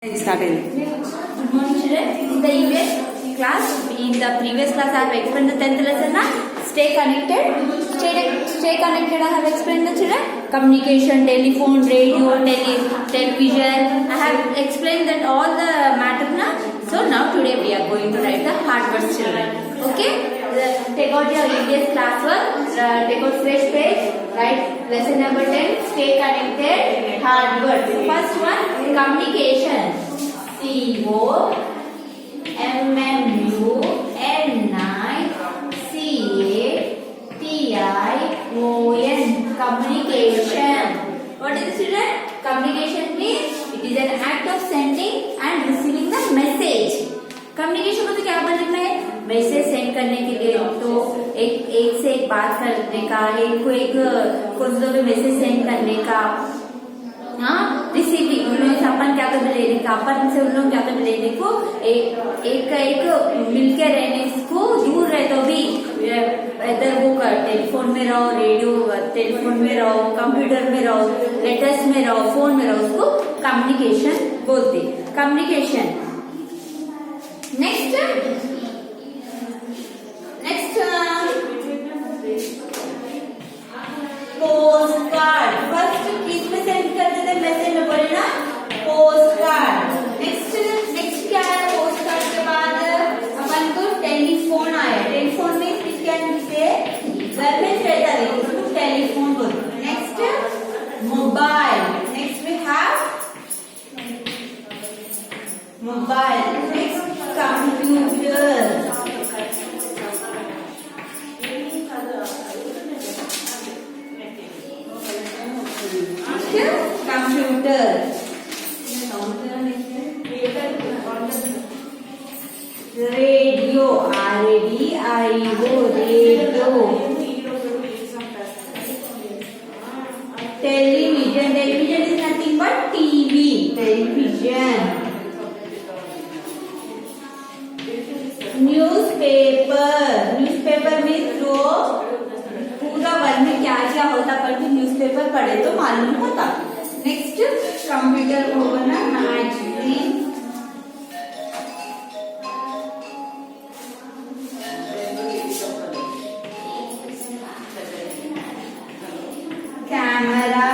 Started. Good morning, children. In the EVS class, in the previous class, I have explained the 10th lesson. Stay connected. Stay connected. I have explained the children. Communication, telephone, radio, television. I have explained that all the matter na. So now today we are going to write the hard words, children. Okay. Take out your EVS class work. Take out fresh page. Write lesson number 10. Stay connected. Hard words. First one, communication. C-O-M-M-U-N-I-C-A-T-I-O-N. Communication. What is it, children? Communication means it is an act of sending and receiving the message. Communication को तो क्या बोलना है? Message send करने के लिए तो एक से एक बात करने का, एक को एक दूसरे को मैसेज सेंड करने का, हाँ रिसीविंग उन लोगों से अपन क्या तो लेने का, अपन से उन लोग क्या तो लेने को एक मिलके रहने को, दूर रहे तो भी इधर वो कर टेलीफोन में रहो, रेडियो टेलीफोन में रहो, कंप्यूटर में रहो, लेटर्स में रहो, फोन में रहो, उसको कम्युनिकेशन बोलते. Communication. Next post card. First किस में सेंड करते थे? मैसेज में बोले ना, पोस्ट कार्ड. नेक्स्ट क्या है? पोस्ट कार्ड के बाद अपन को टेलीफोन आया. टेलीफोन में किसके से घर में रहता है उसको टेलीफोन बोलते हैं. Next mobile. Next we have mobile. Next computer. Computer. Radio. RADIO. Radio. Television. Television is nothing but TV. Television. Newspaper. Newspaper में जो पूरा वर्ल्ड में क्या क्या होता पर न्यूज़पेपर पढ़े तो मालूम होता. नेक्स्ट कंप्यूटर को होगा ना magazine. Camera.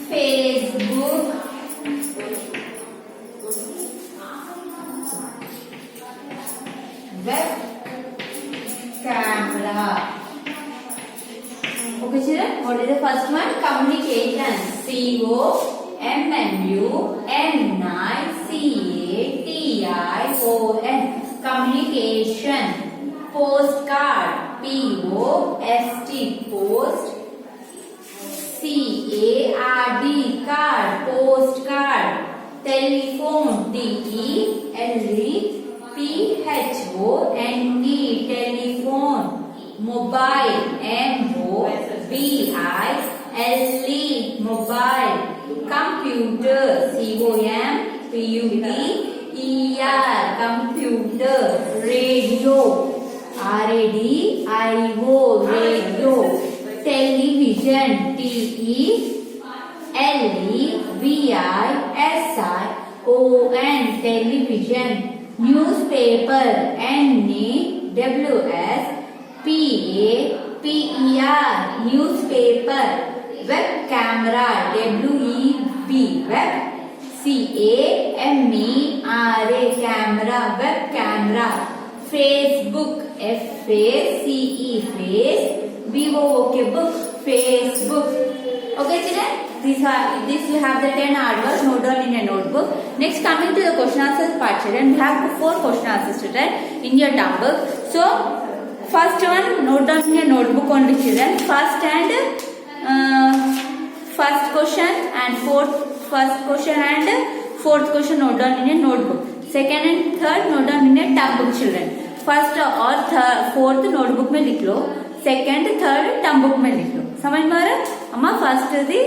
Facebook. Web camera. Okay, children. What is the first one? Communication. C-O-M-M-U-N-I-C-A-T-I-O-N. Communication. Postcard. P-O-S-T. Post. C-A-R-D. Card. Postcard. Telephone. T-E-L-E. P-H-O-N-E. Telephone. Mobile. M-O-B-I-L-E. Mobile. Computer. C-O-M-P-U-T-E-R. Computer. Radio. R-A-D-I-O. Radio. Television. T-E-L-E-V-I-S-I-O-N. Television. Newspaper. N-E-W-S-P-A-P-E-R. Newspaper. Web camera. W-E-B. Web. C-A-M-E-R-A. Camera. Web camera. Facebook. F-A-C-E. Face. B-O-O-K. Book. Facebook. Okay, children. This you have the 10 hard words. Note down in a notebook. Next, coming to the question answers part, children. We have 4 question answers, children, in your term book. So, first one, note down in your notebook only, children. First question and first question and fourth question note down in your notebook. Second and third note down in your term book, children. First और fourth notebook में लिख लो. Second, third term book में लिख लो. समझ में आ रहा है? अम्मा first the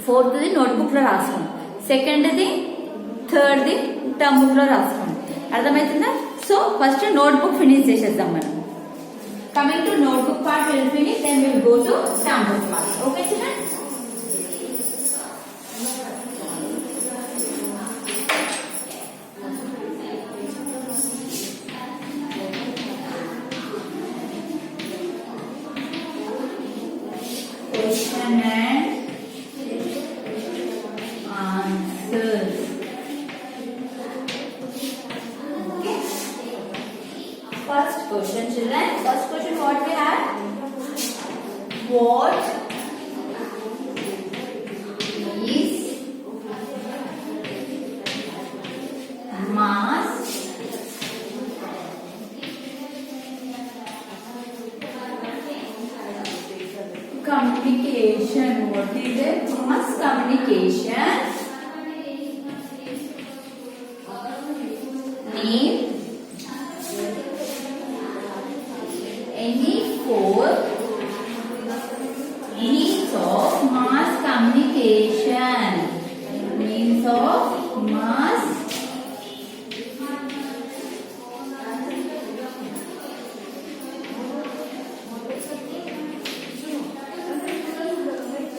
fourth the notebook లో రాసుకోండి. Second the third the term book లో రాసుకోండి. అర్థమవుతుందా? సో ఫస్ట్ నోట్బుక్ ఫినిష్ చేసేద్దాం మనం. Coming to notebook part, we will finish. Then we will go to term book part. Okay, children? Question and answers. Okay. First question, children. First question, what we have? What is mass communication? What is it? Mass communication. Name any four means of mass communication. Means of mass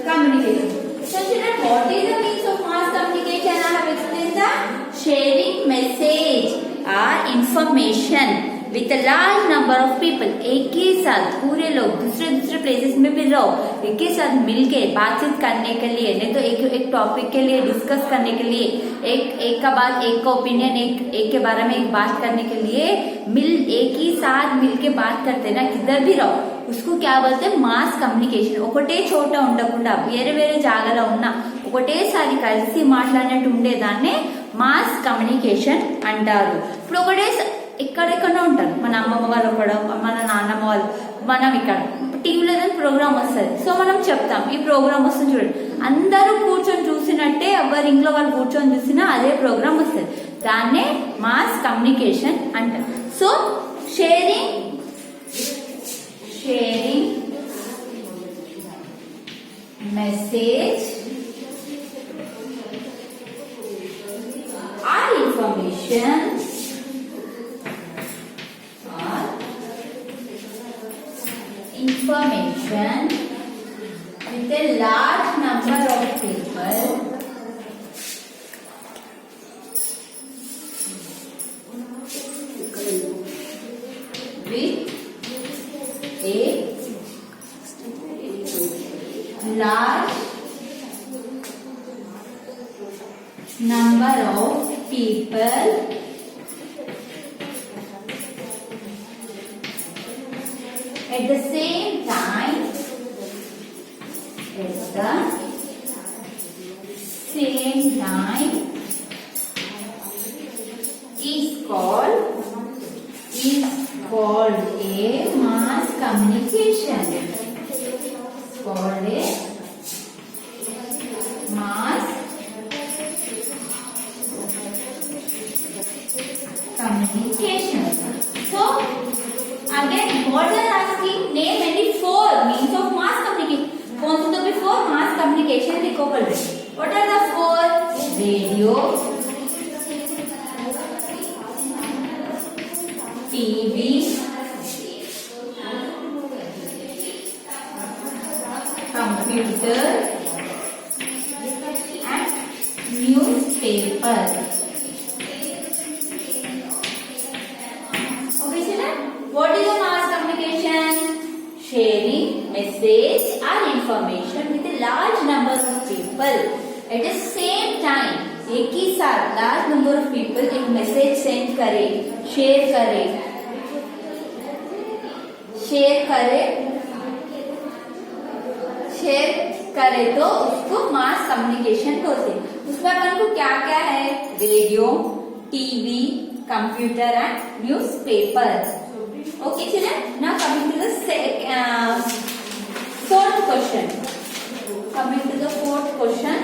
communication. So children, what is the means of mass communication? I have explained that sharing message or information with a large number of people. एक ही साथ पूरे लोग दूसरे दूसरे places में भी रहो, एक ही साथ मिलके बातचीत करने के लिए, नहीं तो एक टॉपिक के लिए डिस्कस करने के लिए, एक का बात, एक का ओपिनियन, एक के बारे में एक बात करने के लिए एक ही साथ मिलके बात करते ना, किधर भी रहो, उसको क्या बोलते हैं? Mass communication. ఒకటే చోట ఉండకుండా వేరే వేరే జాగాలో ఉన్న ఒకటేసారి కలిసి మాట్లాడినట్టు ఉండేదాన్ని మాస్ కమ్యూనికేషన్ అంటారు. ఇప్పుడు ఒకటే ఎక్కడెక్కడో ఉంటారు, మన అమ్మమ్మ వాళ్ళు కూడా, మన నాన్నమ్మ వాళ్ళు, మనం ఇక్కడ టీవీలో ఏదైనా ప్రోగ్రామ్ వస్తుంది, సో మనం చెప్తాం ఈ ప్రోగ్రామ్ వస్తుంది చూడండి, అందరూ కూర్చొని చూసినట్టే ఎవరి ఇంట్లో వాళ్ళు కూర్చొని చూసినా అదే ప్రోగ్రామ్ వస్తుంది, దాన్నే మాస్ కమ్యూనికేషన్ అంటారు. So sharing message or information with a large number of people with a large number of people at the same time is called a mass communication. Called a mass communication. So again, what they are asking, name any four means of mass communication. कौन सा तो before mass communication लिखो पहले. What are the four? Radio, TV, computer and newspaper. Okay, children, what is a mass communication? Sharing message or information with a large number of people at the same time. एक ही साथ large number of people एक message send करे, share करे तो उसको mass communication बोलते हैं. उसमें अपन को क्या क्या है? Radio, TV, computer and newspaper. Okay, children. Now coming to the fourth question. Coming to the fourth question.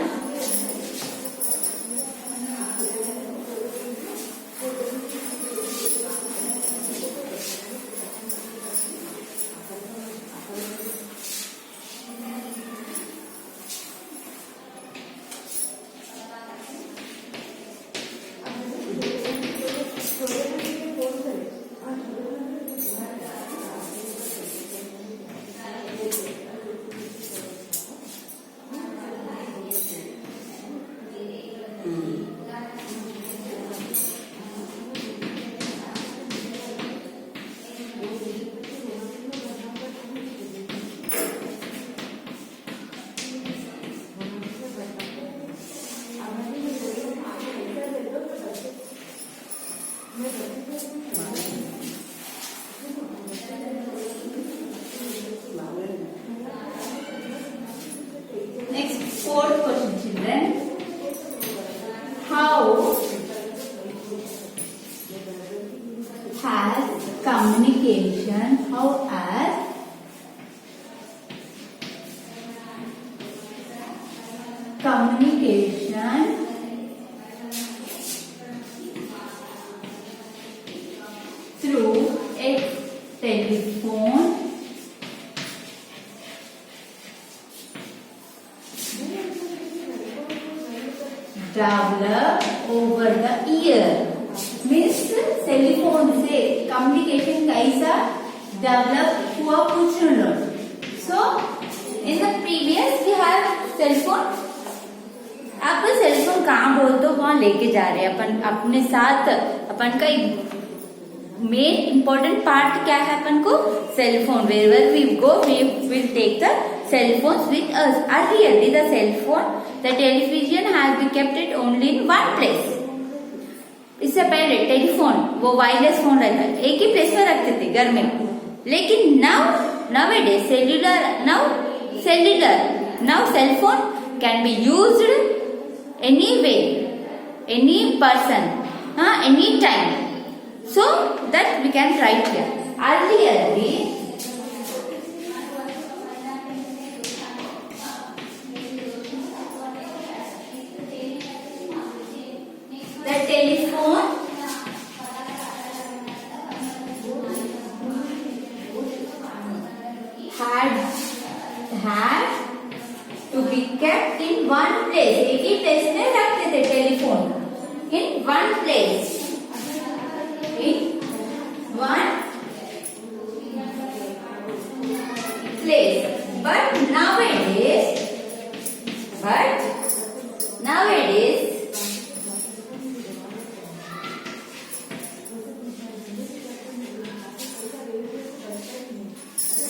communication through a telephone developed over the year. Means telephone से communication कैसा develop हुआ कुछ नहीं. So in the previous we have cell phone. आप cell phone कहाँ बोलते हो वहाँ लेके जा रहे हैं अपन अपने साथ. अपन का मेन इम्पोर्टेंट पार्ट क्या है अपन को cell phone. wherever we go we will take the cell phones with us. Earlier the cell phone, the television has been kept it only in one place. इससे पहले टेलीफोन वो wireless phone रहता है एक ही प्लेस में रखते थे घर में. लेकिन nowadays now cell phone can be used anywhere, any person, any time. So that we can write here. Earlier the telephone had to be kept in one place. एक ही प्लेस में रखते थे telephone. In one place. In one place. But nowadays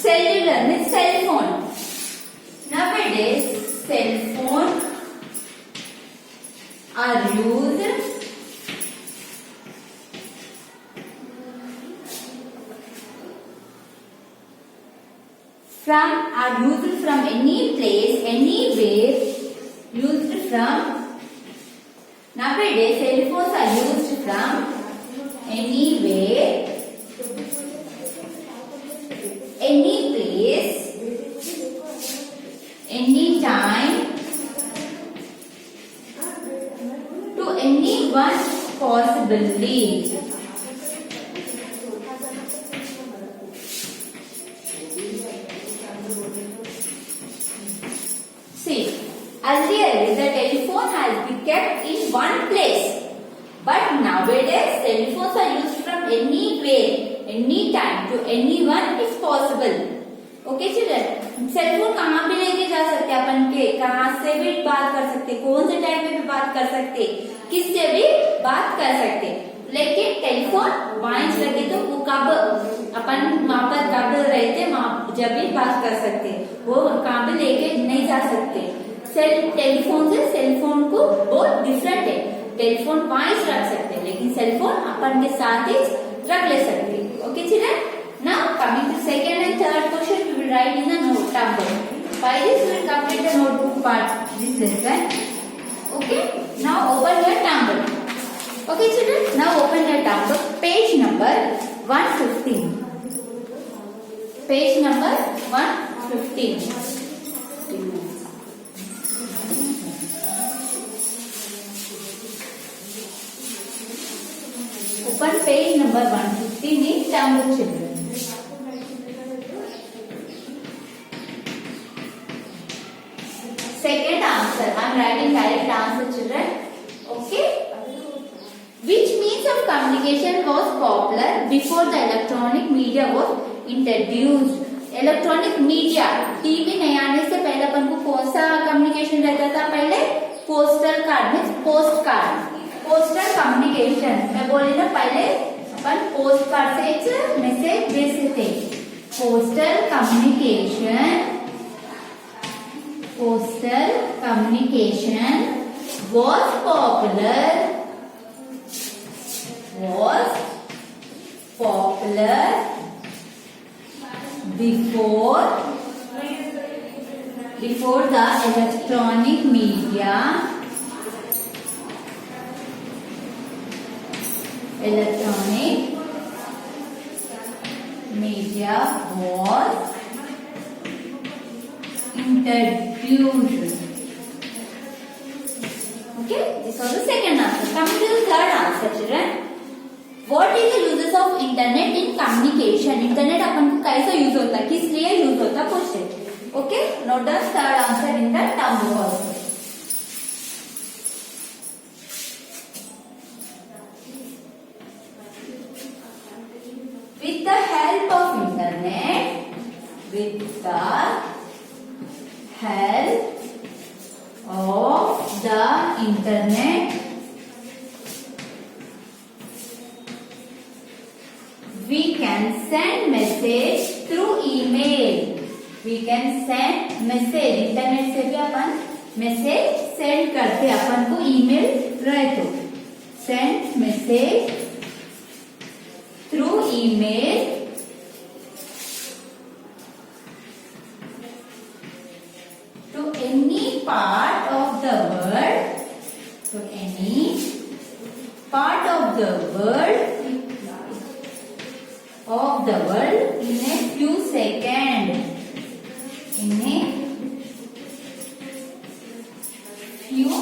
cellular means cell phone. Nowadays cell phone are used from any place, anywhere. Nowadays cell phones are used from anywhere, any place, any time, to anyone possibly. See, earlier the telephone has been kept in one place, but nowadays telephones are used from anywhere, any time, to anyone if possible. Okay children, cell phone कहाँ भी लेके जा सकते हैं अपन के, कहाँ से भी बात कर सकते, कौन से टाइम में भी बात कर सकते, किससे भी बात कर सकते. लेकिन टेलीफोन वहीं लगे तो वो कब अपन वहाँ पर कब रहते जब भी बात कर सकते, वो कहाँ भी लेके नहीं जा सकते. टेलीफोन से सेल फोन को बहुत डिफरेंट है. टेलीफोन वहीं रख सकते लेकिन सेल फोन अपन के साथ ही रख ले सकते. Okay children, now coming to second and third question we will write in the note tablet. By this we will complete the notebook part this lesson. Okay, now open your tablet. Okay children, now open your tablet, page number 115. Page number 115. Open page number 115 in tablet children. Second answer, I am writing direct answer children. Okay. Which means of communication was popular before the electronic media was introduced? Electronic media TV नहीं आने से पहले अपन को कौन सा communication रहता था? पहले postal card means post card, postal communication. मैं बोली ना पहले अपन पोस्ट कार्ड से एक मैसेज भेजते थे. Postal communication was popular before the electronic media was introduced. So the second answer. Coming to the third answer, children. What is the uses of internet in communication? Internet अपन को कैसा use होता है, किस लिए use होता है, पूछते. Okay, note the third answer in the term book also. With the help of internet, with the help of the internet, we can send message through email. We can send message. Internet से भी अपन message send करते, अपन को email रहे तो send message through email to any part of the world, to any part of the world in a few seconds. In a few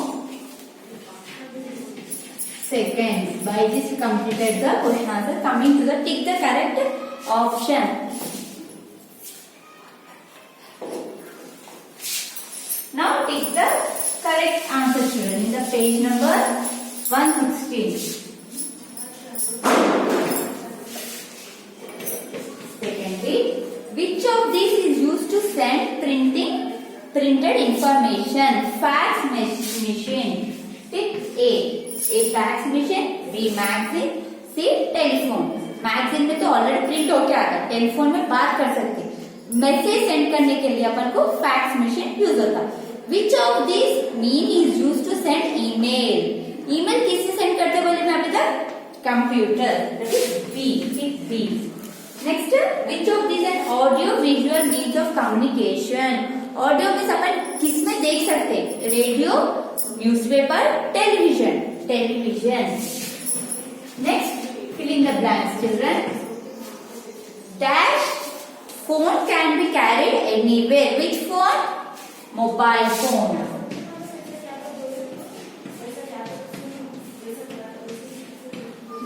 seconds. By this completed the question answer. Coming to the tick the correct option. Now tick the correct answer, children, in the page number 116. Secondly, which of these is used to send printed information? Fax machine. Tick A. A fax machine. B magazine. C telephone. Magazine में तो already print होके आता है, telephone में बात कर सकते हैं. मैसेज सेंड करने के लिए अपन को फैक्स मशीन यूज होता है. Which of these mean is used to send email? Email किससे सेंड करते बोले मैं अभी तक? Computer. That is B. Tick B. Next, which of these are audio visual means of communication? Audio में अपन किसमें देख सकते? Radio, newspaper, television. Next, fill in the blanks, children. Dash phone can be carried anywhere. Which phone? Mobile phone.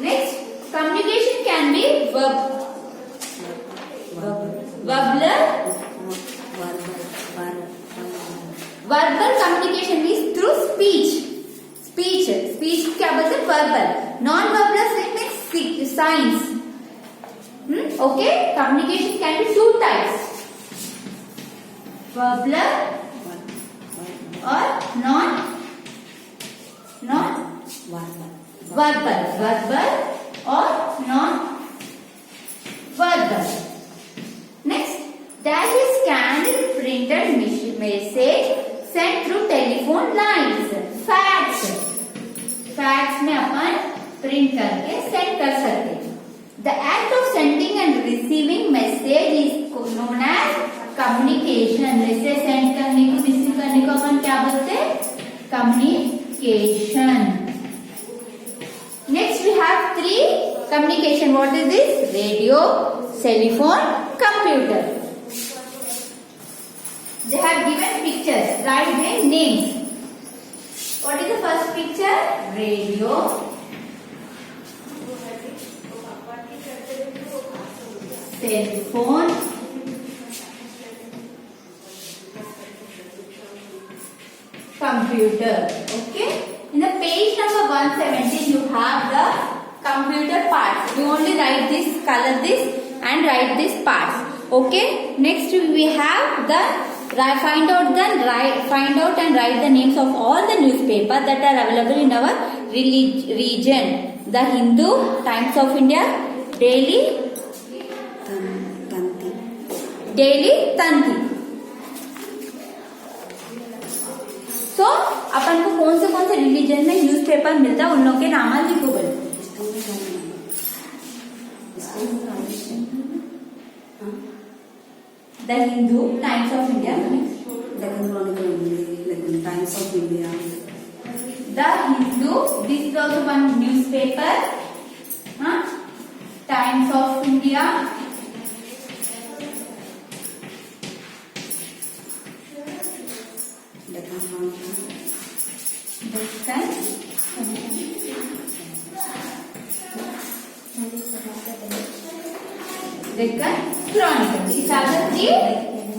Next, communication can be verbal. Verbal communication means through speech. Speech क्या बोलते हैं? Verbal. Non-verbal means signs. Okay. Communication can be two types. Verbal or non-verbal. Verbal or non-verbal. Next, that is scanned printed message sent through telephone lines. Fax में अपन print करके send कर सकते हैं. The act of sending and receiving message is known as communication. Message send करने को receive करने को अपन क्या बोलते हैं? Communication. Next we have three communication. What is this? Radio, telephone, computer. They have given pictures. Write their names. What is the first picture? Radio. Telephone. Computer. Okay. In the page number 117, you have the computer parts. You only write this, color this, and write this parts. Okay. Next we have the find out and write the names of all the newspapers that are available in our region. The Hindu, Times of India, Daily Tanti. So अपन को कौन से religion में newspaper मिलता है, उन लोगों के नाम लिखो बोले. The Hindu, Times of India, Times of India. The Hindu, this is also one newspaper. Times of India. Deccan Deccan Chronicle. These are the three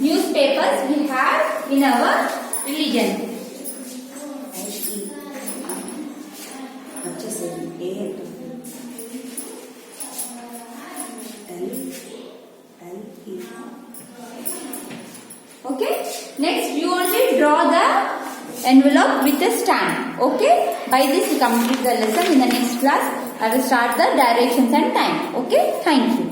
newspapers we have in our religion. Okay. Next, you only draw the envelope with a stamp. Okay. By this, we complete the lesson. In the next class, I will start the directions and time. Okay. Thank you.